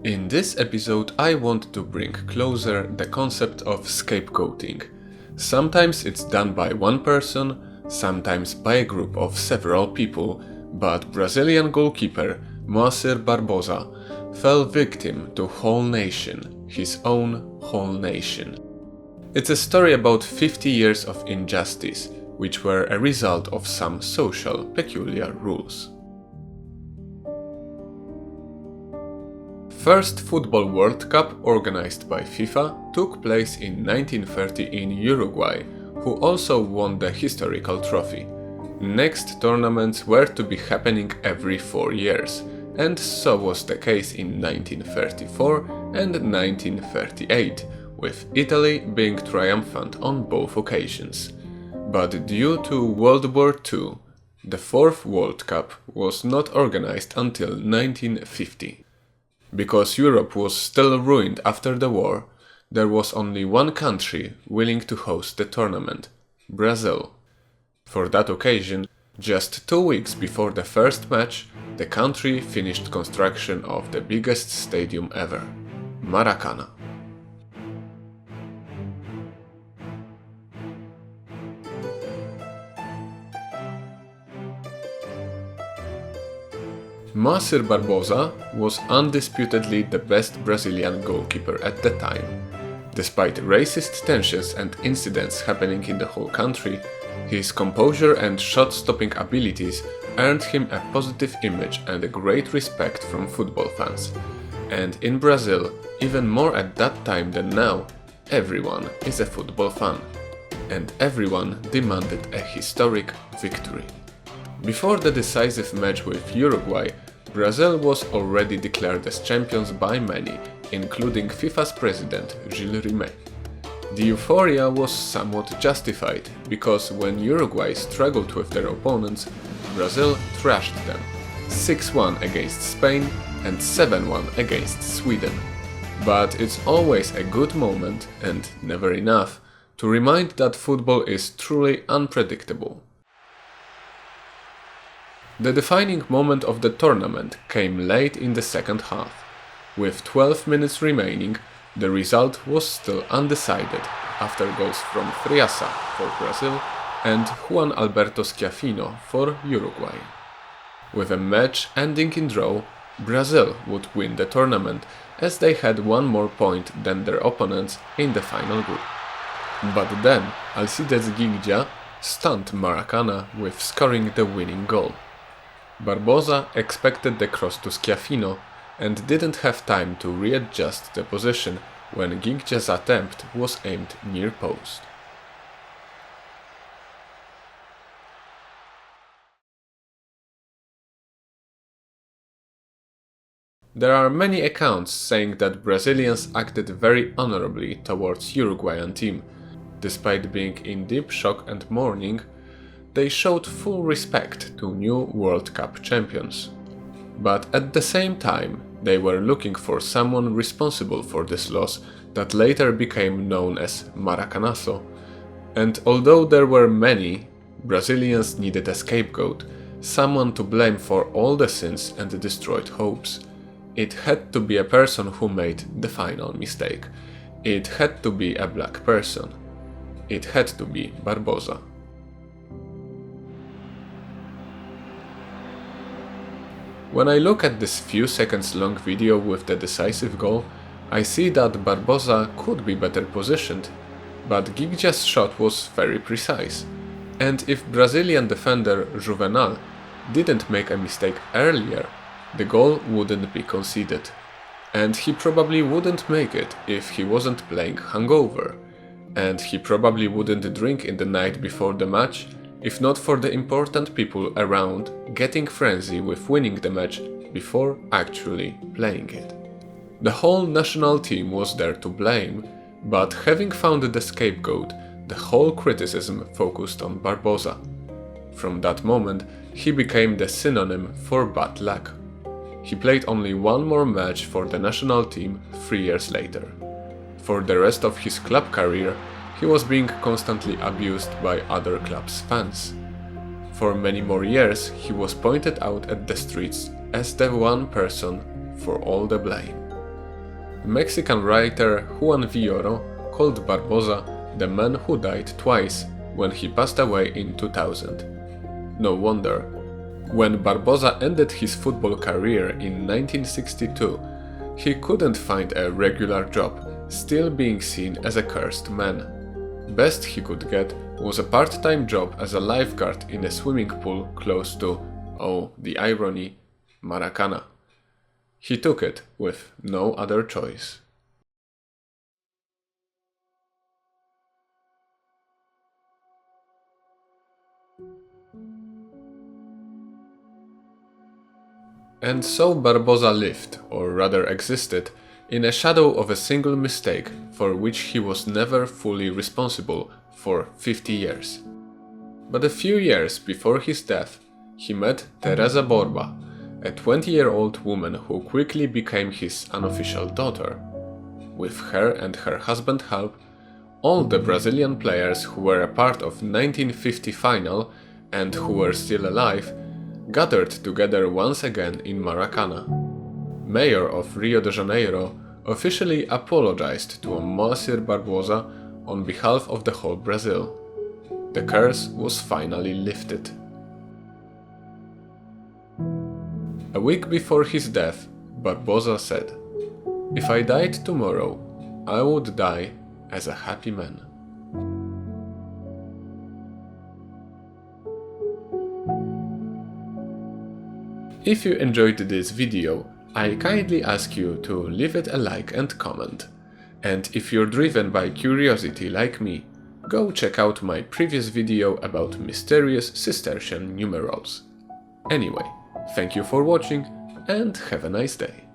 In this episode I want to bring closer the concept of scapegoating. Sometimes it's done by one person, sometimes by a group of several people, but Brazilian goalkeeper Moacyr Barbosa fell victim to whole nation, his own whole nation. It's a story about 50 years of injustice, which were a result of some social peculiar rules. First Football World Cup, organized by FIFA, took place in 1930 in Uruguay, who also won the historical trophy. Next tournaments were to be happening every 4 years, and so was the case in 1934 and 1938, with Italy being triumphant on both occasions. But due to World War II, the fourth World Cup was not organized until 1950. Because Europe was still ruined after the war, there was only one country willing to host the tournament: Brazil. For that occasion, just 2 weeks before the first match, the country finished construction of the biggest stadium ever, Maracanã. Moacyr Barbosa was undisputedly the best Brazilian goalkeeper at the time. Despite racist tensions and incidents happening in the whole country, his composure and shot-stopping abilities earned him a positive image and a great respect from football fans. And in Brazil, even more at that time than now, everyone is a football fan. And everyone demanded a historic victory. Before the decisive match with Uruguay, Brazil was already declared as champions by many, including FIFA's president Gilles Rimet. The euphoria was somewhat justified, because when Uruguay struggled with their opponents, Brazil thrashed them 6-1 against Spain and 7-1 against Sweden. But it's always a good moment, and never enough, to remind that football is truly unpredictable. The defining moment of the tournament came late in the second half. With 12 minutes remaining, the result was still undecided after goals from Friasa for Brazil and Juan Alberto Schiaffino for Uruguay. With a match ending in draw, Brazil would win the tournament, as they had one more point than their opponents in the final group. But then Alcides Gigdia stunned Maracanã with scoring the winning goal. Barbosa expected the cross to Schiaffino and didn't have time to readjust the position when Gigdia's attempt was aimed near post. There are many accounts saying that Brazilians acted very honorably towards Uruguayan team. Despite being in deep shock and mourning, they showed full respect to new World Cup champions. But at the same time, they were looking for someone responsible for this loss that later became known as Maracanazo. And although there were many, Brazilians needed a scapegoat, someone to blame for all the sins and the destroyed hopes. It had to be a person who made the final mistake. It had to be a black person. It had to be Barbosa. When I look at this few seconds long video with the decisive goal, I see that Barbosa could be better positioned, but Gigdia's shot was very precise. And if Brazilian defender Juvenal didn't make a mistake earlier, the goal wouldn't be conceded. And he probably wouldn't make it if he wasn't playing hungover. And he probably wouldn't drink in the night before the match, if not for the important people around getting frenzy with winning the match before actually playing it. The whole national team was there to blame, but having found the scapegoat, the whole criticism focused on Barbosa. From that moment, he became the synonym for bad luck. He played only one more match for the national team 3 years later. For the rest of his club career, he was being constantly abused by other clubs' fans. For many more years, he was pointed out at the streets as the one person for all the blame. Mexican writer Juan Villoro called Barbosa the man who died twice when he passed away in 2000. No wonder. When Barbosa ended his football career in 1962, he couldn't find a regular job, still being seen as a cursed man. Best he could get was a part-time job as a lifeguard in a swimming pool close to, oh the irony, Maracana. He took it with no other choice. And so Barbosa lived, or rather existed, in a shadow of a single mistake for which he was never fully responsible for 50 years. But a few years before his death, he met Teresa Borba, a 20-year-old woman who quickly became his unofficial daughter. With her and her husband's help, all the Brazilian players who were a part of 1950 final and who were still alive gathered together once again in Maracana. Mayor of Rio de Janeiro officially apologized to Moacyr Barbosa on behalf of the whole Brazil. The curse was finally lifted. A week before his death, Barbosa said, "If I died tomorrow, I would die as a happy man." If you enjoyed this video, I kindly ask you to leave it a like and comment. And if you're driven by curiosity like me, go check out my previous video about mysterious Cistercian numerals. Anyway, thank you for watching and have a nice day.